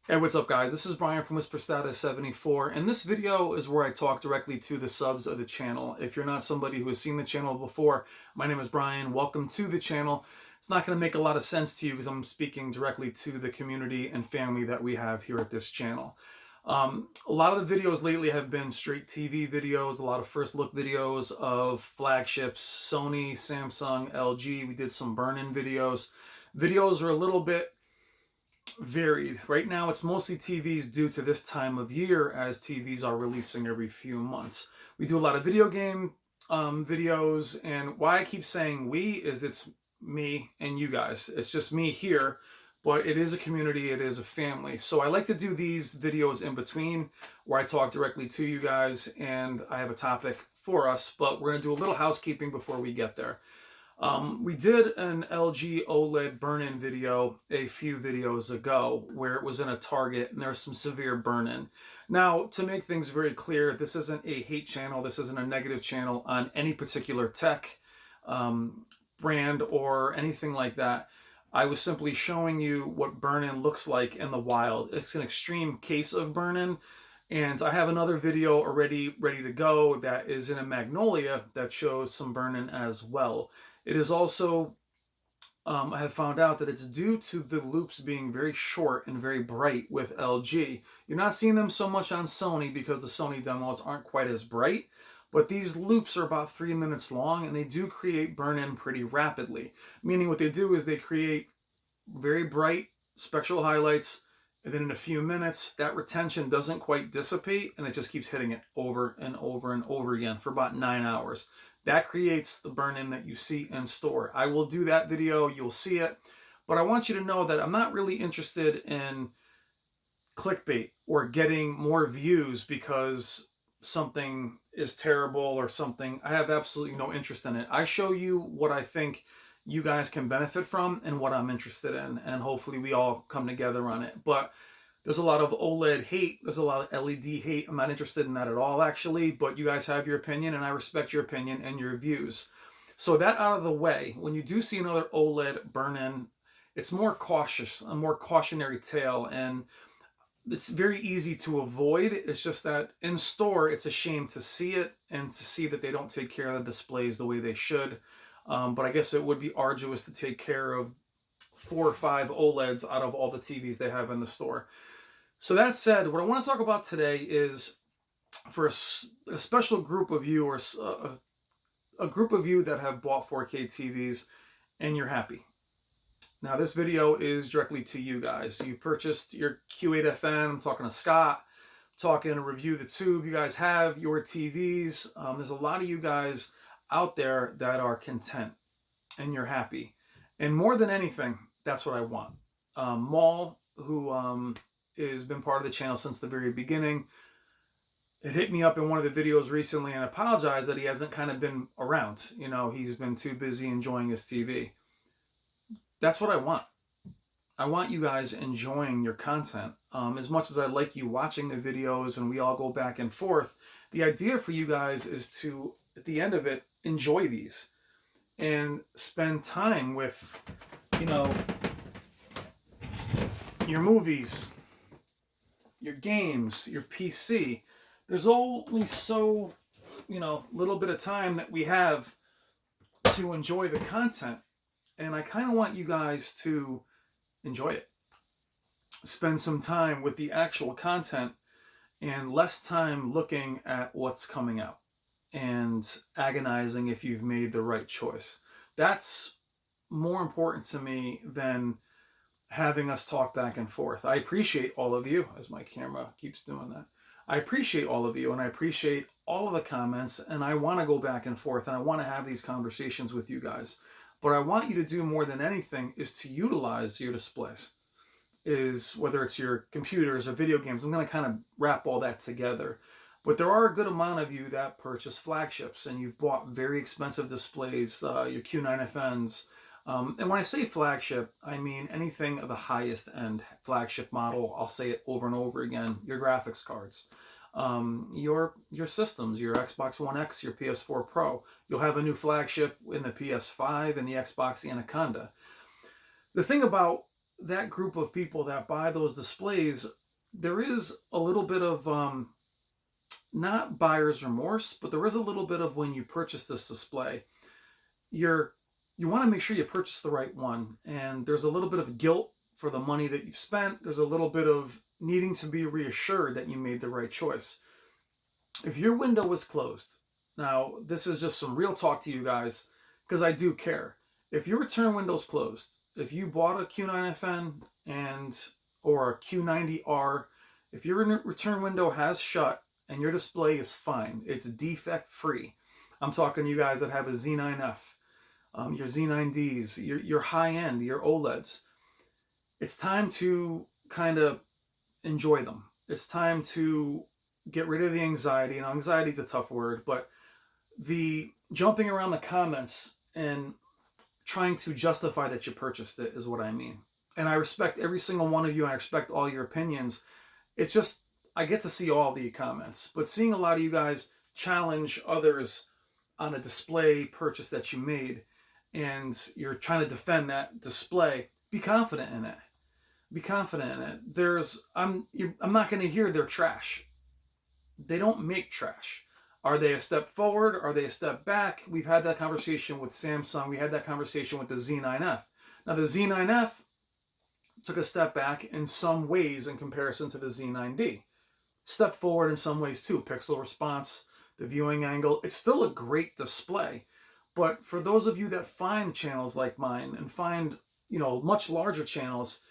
Hey, what's up, guys? This is Brian from WhisperStatus74, and this video is where I talk directly to the subs of the channel. If you're not somebody who has seen the channel before, my name is Brian. Welcome to the channel. It's not going to make a lot of sense to you because I'm speaking directly to the community and family that we have here at this channel. A lot of the videos lately have been straight TV videos, a lot of first look videos of flagships, Sony, Samsung, LG. We did some burn-in videos. Videos are a little bit varied. Right now, it's mostly TVs due to this time of year, as TVs are releasing every few months. We do a lot of video game videos, and why I keep saying we is it's me and you guys. It's just me here, but it is a community, it is a family. So I like to do these videos in between where I talk directly to you guys and I have a topic for us, but we're going to do a little housekeeping before we get there. We did an LG OLED burn-in video a few videos ago where it was in a Target and there was some severe burn-in. Now, to make things very clear, this isn't a hate channel, this isn't a negative channel on any particular tech brand or anything like that. I was simply showing you what burn-in looks like in the wild. It's an extreme case of burn-in. And I have another video already ready to go that is in a Magnolia that shows some burn-in as well. It is also, I have found out that it's due to the loops being very short and very bright with LG. You're not seeing them so much on Sony because the Sony demos aren't quite as bright, but these loops are about 3 minutes long and they do create burn-in pretty rapidly. Meaning what they do is they create very bright spectral highlights, and then in a few minutes, that retention doesn't quite dissipate, and it just keeps hitting it over and over and over again for about 9 hours. That creates the burn-in that you see in store. I will do that video, you'll see it, but I want you to know that I'm not really interested in clickbait or getting more views because something is terrible or something. I have absolutely no interest in it. I show you what I think you guys can benefit from and what I'm interested in, and hopefully we all come together on it. But there's a lot of OLED hate, there's a lot of LED hate. I'm not interested in that at all, actually, but you guys have your opinion and I respect your opinion and your views. So that out of the way, when you do see another OLED burn-in, it's more cautious, a more cautionary tale, and it's very easy to avoid. It's just that in store, it's a shame to see it and to see that they don't take care of the displays the way they should. But I guess it would be arduous to take care of 4 or 5 OLEDs out of all the TVs they have in the store. So that said, what I want to talk about today is for a special group of you, or a group of you that have bought 4K TVs and you're happy. Now this video is directly to you guys. You purchased your Q8FN, I'm talking to Scott, talking to Review the Tube. You guys have your TVs. There's a lot of you guys out there that are content and you're happy. And more than anything, that's what I want. Maul, who has been part of the channel since the very beginning, it hit me up in one of the videos recently and apologized that he hasn't kind of been around. You know, he's been too busy enjoying his TV. That's what I want. I want you guys enjoying your content. As much as I like you watching the videos and we all go back and forth, the idea for you guys is to, at the end of it, enjoy these and spend time with, you know, your movies, your games, your PC. There's only so, little bit of time that we have to enjoy the content. And I kind of want you guys to enjoy it. Spend some time with the actual content and less time looking at what's coming out and agonizing if you've made the right choice. That's more important to me than having us talk back and forth. I appreciate all of you, as my camera keeps doing that. I appreciate all of you and I appreciate all of the comments, and I want to go back and forth and I want to have these conversations with you guys. But I want you to do more than anything is to utilize your displays. Whether it's your computers or video games, I'm going to kind of wrap all that together. But there are a good amount of you that purchase flagships and you've bought very expensive displays, your Q9FNs. And when I say flagship, I mean anything of the highest end flagship model. I'll say it over and over again. Your graphics cards, your systems, your Xbox One X, your PS4 Pro. You'll have a new flagship in the PS5 and the Xbox Anaconda. The thing about that group of people that buy those displays, there is a little bit of not buyer's remorse, but there is a little bit of when you purchase this display, you're you want to make sure you purchase the right one, and there's a little bit of guilt for the money that you've spent. There's a little bit of needing to be reassured that you made the right choice. If your window was closed, now this is just some real talk to you guys because I do care. If your return window's closed, if you bought a Q9FN or a Q90R, if your return window has shut and your display is fine, it's defect free. I'm talking to you guys that have a Z9F, your Z9Ds, your high end, your OLEDs. It's time to kind of enjoy them. It's time to get rid of the anxiety. And anxiety is a tough word, but the jumping around the comments and trying to justify that you purchased it is what I mean. And I respect every single one of you, and I respect all your opinions. It's just, I get to see all the comments, but seeing a lot of you guys challenge others on a display purchase that you made, and you're trying to defend that display, be confident in it. Be confident in it. I'm not going to hear they're trash. They don't make trash. Are they a step forward? Are they a step back? We've had that conversation with Samsung. We had that conversation with the Z9F. Now the Z9F took a step back in some ways in comparison to the Z9D. Step forward in some ways too. Pixel response, the viewing angle. It's still a great display. But for those of you that find channels like mine and find, much larger channels,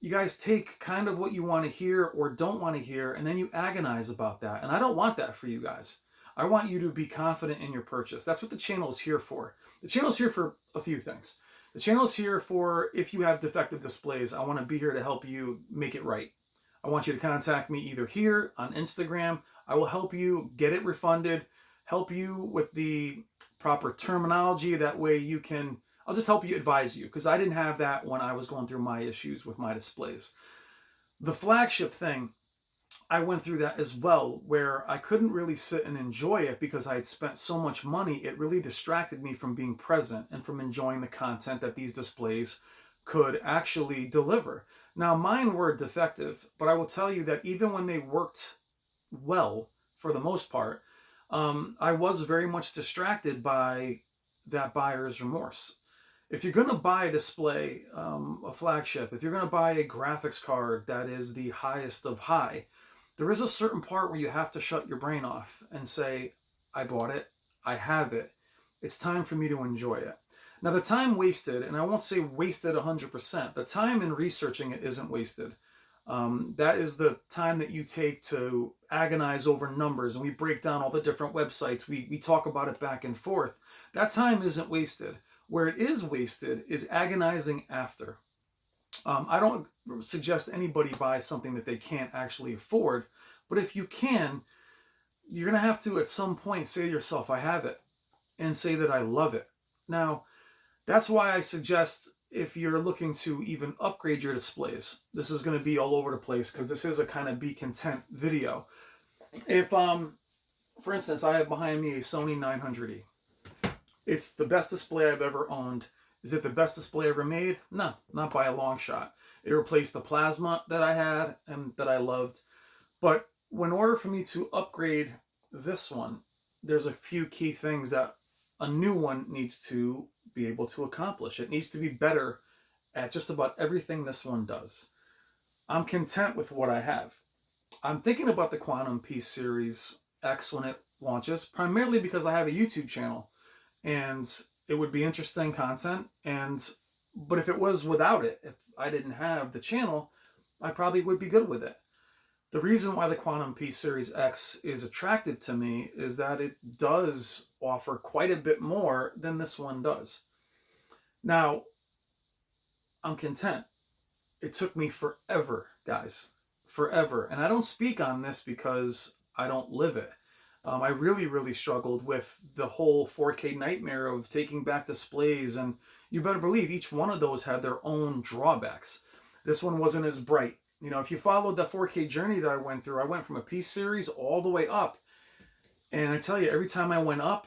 you guys take kind of what you want to hear or don't want to hear, and then you agonize about that. And I don't want that for you guys. I want you to be confident in your purchase. That's what the channel is here for. The channel is here for a few things. The channel is here for if you have defective displays, I want to be here to help you make it right. I want you to contact me either here on Instagram. I will help you get it refunded, help you with the proper terminology. That way I'll just help you, advise you, because I didn't have that when I was going through my issues with my displays. The flagship thing, I went through that as well, where I couldn't really sit and enjoy it because I had spent so much money. It really distracted me from being present and from enjoying the content that these displays could actually deliver. Now, mine were defective, but I will tell you that even when they worked well, for the most part, I was very much distracted by that buyer's remorse. If you're going to buy a display, a flagship, if you're going to buy a graphics card that is the highest of high, there is a certain part where you have to shut your brain off and say, I bought it, I have it, it's time for me to enjoy it. Now the time wasted, and I won't say wasted 100%, the time in researching it isn't wasted. That is the time that you take to agonize over numbers, and we break down all the different websites, we talk about it back and forth. That time isn't wasted. Where it is wasted is agonizing after. I don't suggest anybody buy something that they can't actually afford, but if you can, you're going to have to at some point say to yourself, I have it, and say that I love it. Now, that's why I suggest if you're looking to even upgrade your displays, this is going to be all over the place because this is a kind of be content video. If, for instance, I have behind me a Sony 900E. It's the best display I've ever owned. Is it the best display ever made? No, not by a long shot. It replaced the plasma that I had and that I loved. But in order for me to upgrade this one, there's a few key things that a new one needs to be able to accomplish. It needs to be better at just about everything this one does. I'm content with what I have. I'm thinking about the Quantum P Series X when it launches, primarily because I have a YouTube channel. And it would be interesting content. But if it was without it, if I didn't have the channel, I probably would be good with it. The reason why the Quantum P Series X is attractive to me is that it does offer quite a bit more than this one does. Now, I'm content. It took me forever, guys, forever. And I don't speak on this because I don't live it. I really, really struggled with the whole 4K nightmare of taking back displays, and you better believe each one of those had their own drawbacks. This one wasn't as bright. If you followed the 4K journey that I went through, I went from a P series all the way up. And I tell you, every time I went up,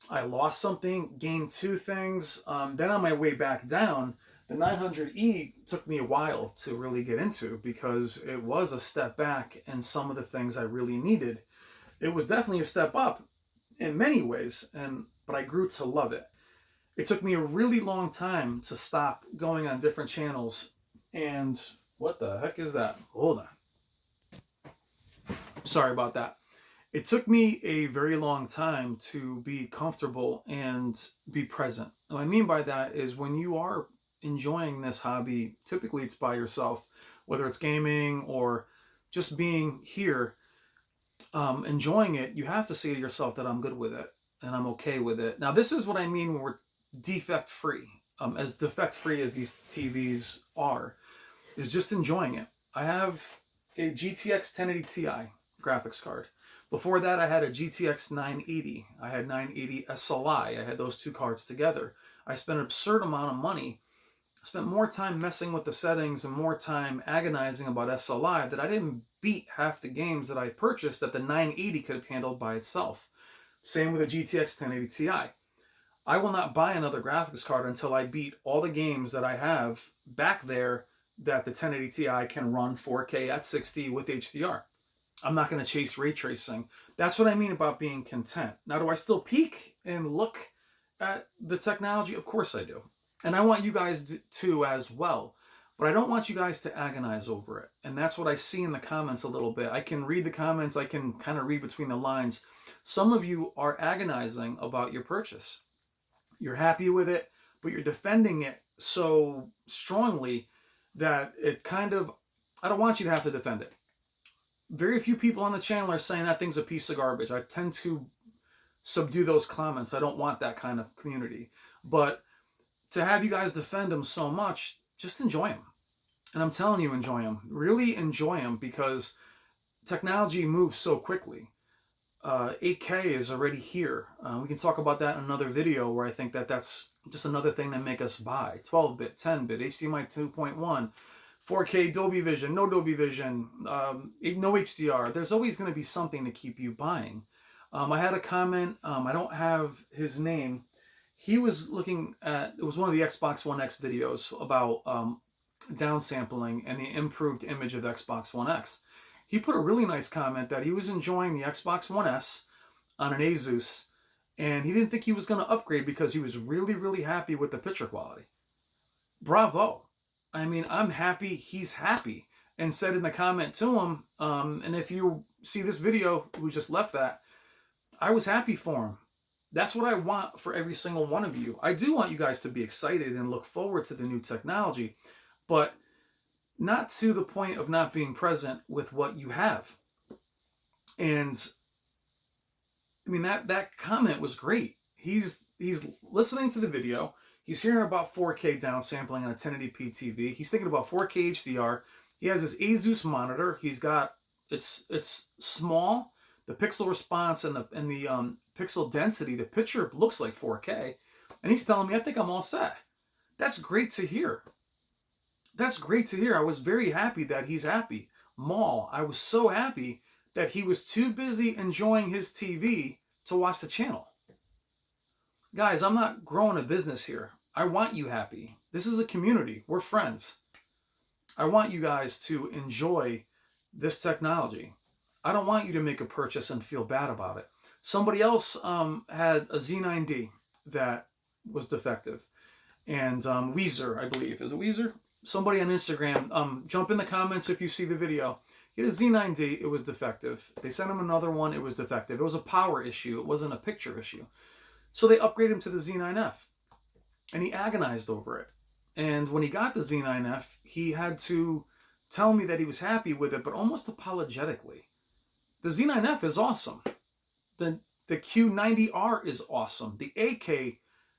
I lost something, gained two things. Then on my way back down, The 900E took me a while to really get into because it was a step back in some of the things I really needed. It was definitely a step up in many ways, but I grew to love it. It took me a really long time to stop going on different channels. And what the heck is that? Hold on. Sorry about that. It took me a very long time to be comfortable and be present. What I mean by that is when you are enjoying this hobby, typically it's by yourself, whether it's gaming or just being here, enjoying it, you have to say to yourself that I'm good with it and I'm okay with it. Now, this is what I mean when we're defect free. As defect free as these TVs are, is just enjoying it. I have a GTX 1080 Ti graphics card. Before that, I had a GTX 980. I had 980 SLI. I had those two cards together. I spent an absurd amount of money. I spent more time messing with the settings and more time agonizing about SLI that I didn't beat half the games that I purchased that the 980 could have handled by itself. Same with the GTX 1080 Ti. I will not buy another graphics card until I beat all the games that I have back there that the 1080 Ti can run 4K at 60 with HDR. I'm not going to chase ray tracing. That's what I mean about being content. Now, do I still peek and look at the technology? Of course I do. And I want you guys to as well. But I don't want you guys to agonize over it. And that's what I see in the comments a little bit. I can read the comments. I can kind of read between the lines. Some of you are agonizing about your purchase. You're happy with it, but you're defending it so strongly that it kind of, I don't want you to have to defend it. Very few people on the channel are saying that thing's a piece of garbage. I tend to subdue those comments. I don't want that kind of community. But to have you guys defend them so much, just enjoy them. And I'm telling you, enjoy them. Really enjoy them because technology moves so quickly. 8K is already here. We can talk about that in another video where I think that that's just another thing that make us buy. 12-bit, 10-bit, HDMI 2.1, 4K, Dolby Vision, no Dolby Vision, no HDR. There's always going to be something to keep you buying. I had a comment, I don't have his name. He was looking at, it was one of the Xbox One X videos about downsampling and the improved image of the Xbox One X. He put a really nice comment that he was enjoying the Xbox One S on an Asus, and he didn't think he was going to upgrade because he was really, really happy with the picture quality. Bravo. I mean, I'm happy he's happy, and said in the comment to him, and if you see this video, who just left that, I was happy for him. That's what I want for every single one of you. I do want you guys to be excited and look forward to the new technology, but not to the point of not being present with what you have. And I mean, that comment was great. He's listening to the video. He's hearing about 4K downsampling on a 1080p TV. He's thinking about 4K HDR. He has his Asus monitor. He's got, it's small. The pixel response and the pixel density, the picture looks like 4K. And he's telling me, I think I'm all set. That's great to hear. That's great to hear. I was very happy that he's happy. Maul, I was so happy that he was too busy enjoying his TV to watch the channel. Guys, I'm not growing a business here. I want you happy. This is a community. We're friends. I want you guys to enjoy this technology. I don't want you to make a purchase and feel bad about it. Somebody else had a Z9D that was defective. And Weezer, I believe. Is it Weezer? Somebody on Instagram, jump in the comments if you see the video. He had a Z9D, it was defective. They sent him another one, it was defective. It was a power issue, it wasn't a picture issue. So they upgraded him to the Z9F. And he agonized over it. And when he got the Z9F, he had to tell me that he was happy with it, but almost apologetically. The Z9F is awesome. The Q90R is awesome. The 8K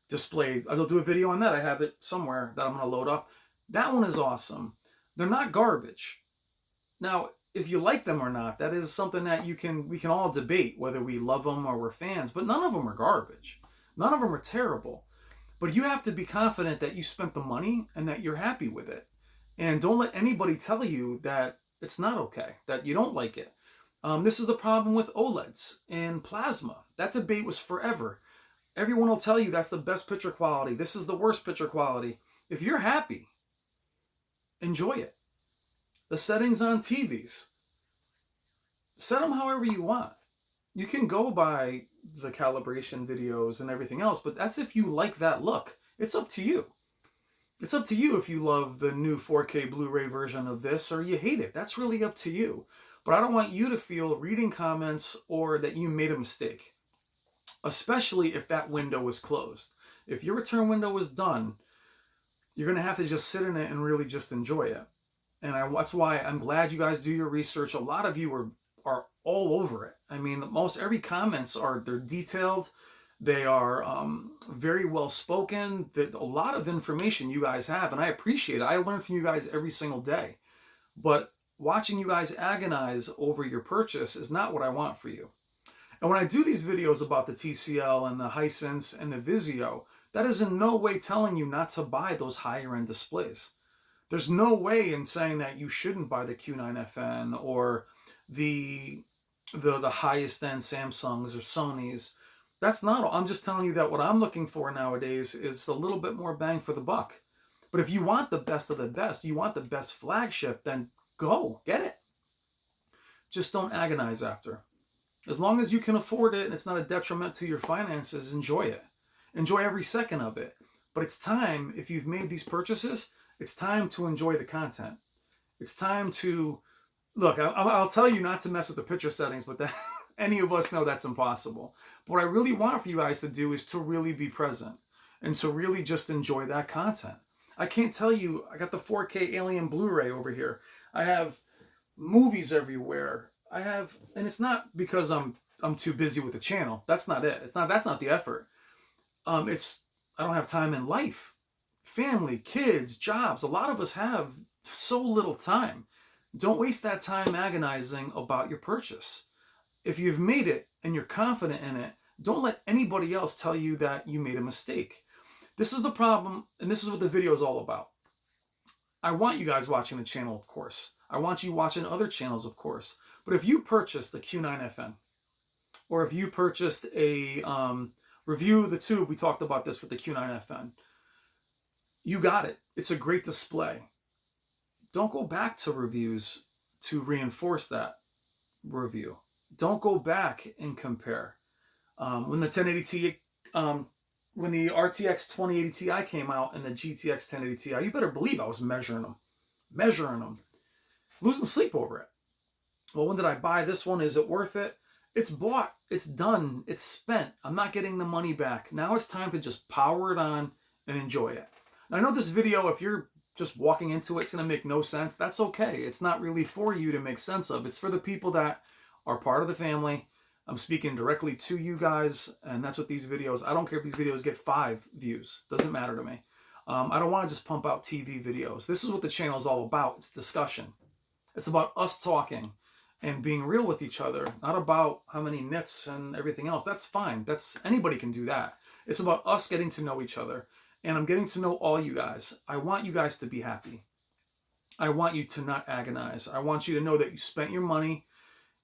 display, I'll do a video on that. I have it somewhere that I'm going to load up. That one is awesome. They're not garbage. Now, if you like them or not, that is something that we can all debate, whether we love them or we're fans, but none of them are garbage. None of them are terrible. But you have to be confident that you spent the money and that you're happy with it. And don't let anybody tell you that it's not okay, that you don't like it. This is the problem with OLEDs and plasma. That debate was forever. Everyone will tell you that's the best picture quality. This is the worst picture quality. If you're happy, enjoy it. The settings on TVs, set them however you want. You can go by the calibration videos and everything else, but that's if you like that look. It's up to you. It's up to you if you love the new 4K Blu-ray version of this or you hate it. That's really up to you. But I don't want you to feel reading comments or that you made a mistake, especially if that window was closed. If your return window was done, you're going to have to just sit in it and really just enjoy it. And that's why I'm glad you guys do your research. A lot of you are all over it. I mean, most every comments they're detailed. They are very well spoken. A lot of information you guys have, and I appreciate it. I learn from you guys every single day. But watching you guys agonize over your purchase is not what I want for you. And when I do these videos about the TCL and the Hisense and the Vizio, that is in no way telling you not to buy those higher end displays. There's no way in saying that you shouldn't buy the Q9FN or the highest end Samsungs or Sonys. That's not, I'm just telling you that what I'm looking for nowadays is a little bit more bang for the buck. But if you want the best of the best, you want the best flagship, then go, get it. Just don't agonize after. As long as you can afford it and it's not a detriment to your finances, enjoy it. Enjoy every second of it. But it's time, if you've made these purchases, it's time to enjoy the content. It's time to, look, I'll tell you not to mess with the picture settings, but that, any of us know that's impossible. But what I really want for you guys to do is to really be present and to really just enjoy that content. I can't tell you, I got the 4K Alien Blu-ray over here. I have movies everywhere. And it's not because I'm too busy with the channel. That's not it. That's not the effort. I don't have time in life. Family, kids, jobs. A lot of us have so little time. Don't waste that time agonizing about your purchase. If you've made it and you're confident in it, don't let anybody else tell you that you made a mistake. This is the problem, and this is what the video is all about. I want you guys watching the channel, of course. I want you watching other channels, of course. But if you purchased the Q9FN, or if you purchased a review of the tube, we talked about this with the Q9FN, you got it. It's a great display. Don't go back to reviews to reinforce that review. Don't go back and compare. When the 1080 Ti, when the RTX 2080 Ti came out and the GTX 1080 Ti, you better believe I was measuring them, losing sleep over it. Well, when did I buy this one? Is it worth it? It's bought. It's done. It's spent. I'm not getting the money back. Now it's time to just power it on and enjoy it. Now, I know this video, if you're just walking into it, it's going to make no sense. That's okay. It's not really for you to make sense of. It's for the people that are part of the family. I'm speaking directly to you guys, and that's what these videos, I don't care if these videos get 5 views. Doesn't matter to me. I don't want to just pump out TV videos. This is what the channel is all about. It's discussion. It's about us talking and being real with each other, not about how many nits and everything else. That's fine. Anybody can do that. It's about us getting to know each other, and I'm getting to know all you guys. I want you guys to be happy. I want you to not agonize. I want you to know that you spent your money,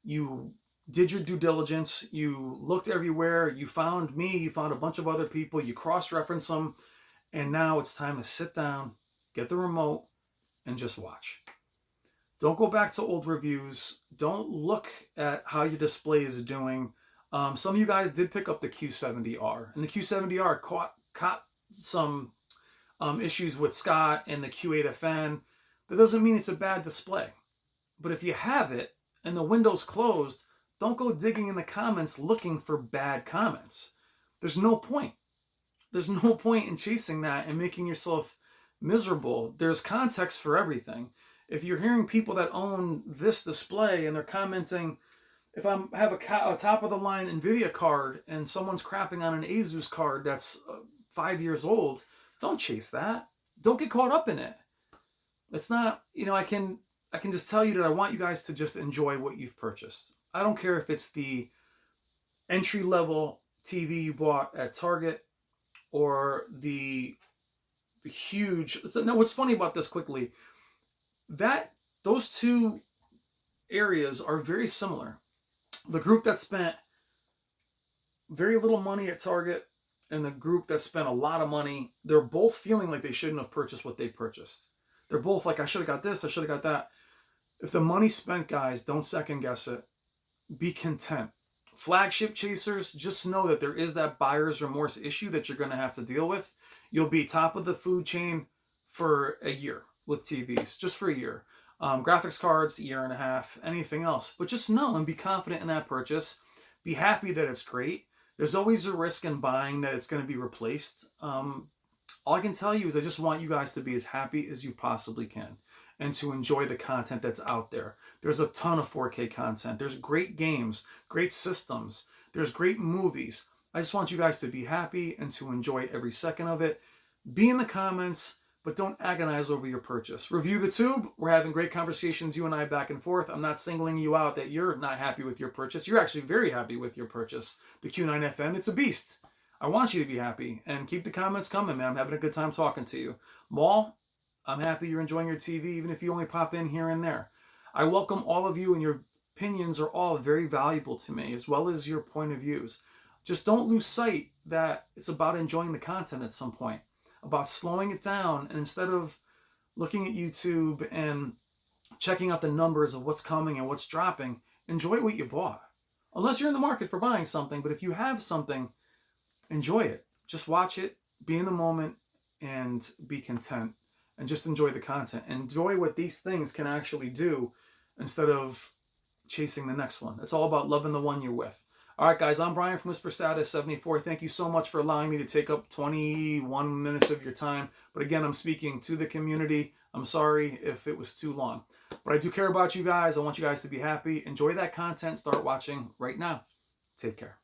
you did your due diligence, you looked everywhere, you found me, you found a bunch of other people, you cross-reference them, and now it's time to sit down, get the remote, and just watch. Don't go back to old reviews. Don't look at how your display is doing. Some of you guys did pick up the Q70R, and the Q70R caught some issues with Scott and the Q8FN. That doesn't mean it's a bad display. But if you have it and the window's closed, don't go digging in the comments looking for bad comments. There's no point. There's no point in chasing that and making yourself miserable. There's context for everything. If you're hearing people that own this display and they're commenting, if I have a top-of-the-line NVIDIA card and someone's crapping on an Asus card that's 5 years old, don't chase that. Don't get caught up in it. It's not, I can just tell you that I want you guys to just enjoy what you've purchased. I don't care if it's the entry-level TV you bought at Target or the huge... Now, what's funny about this quickly, those two areas are very similar. The group that spent very little money at Target and the group that spent a lot of money, they're both feeling like they shouldn't have purchased what they purchased. They're both like, I should have got this, I should have got that. If the money's spent, guys, don't second guess it. Be content. Flagship chasers, just know that there is that buyer's remorse issue that you're going to have to deal with. You'll be top of the food chain for a year with TVs, just for a year. Graphics cards, a year and a half, anything else. But just know and be confident in that purchase. Be happy that it's great. There's always a risk in buying that it's going to be replaced. All I can tell you is I just want you guys to be as happy as you possibly can and to enjoy the content that's out there. There's a ton of 4K content. There's great games, great systems. There's great movies. I just want you guys to be happy and to enjoy every second of it. Be in the comments, but don't agonize over your purchase. Review the tube. We're having great conversations, you and I, back and forth. I'm not singling you out that you're not happy with your purchase. You're actually very happy with your purchase. The Q9FN, it's a beast. I want you to be happy, and keep the comments coming, man. I'm having a good time talking to you. Maul, I'm happy you're enjoying your TV, even if you only pop in here and there. I welcome all of you, and your opinions are all very valuable to me, as well as your point of views. Just don't lose sight that it's about enjoying the content at some point, about slowing it down, and instead of looking at YouTube and checking out the numbers of what's coming and what's dropping, enjoy what you bought. Unless you're in the market for buying something, but if you have something, enjoy it. Just watch it, be in the moment, and be content. And just enjoy the content. Enjoy what these things can actually do instead of chasing the next one. It's all about loving the one you're with. All right, guys, I'm Brian from Whisper Status 74. Thank you so much for allowing me to take up 21 minutes of your time. But again, I'm speaking to the community. I'm sorry if it was too long. But I do care about you guys. I want you guys to be happy. Enjoy that content. Start watching right now. Take care.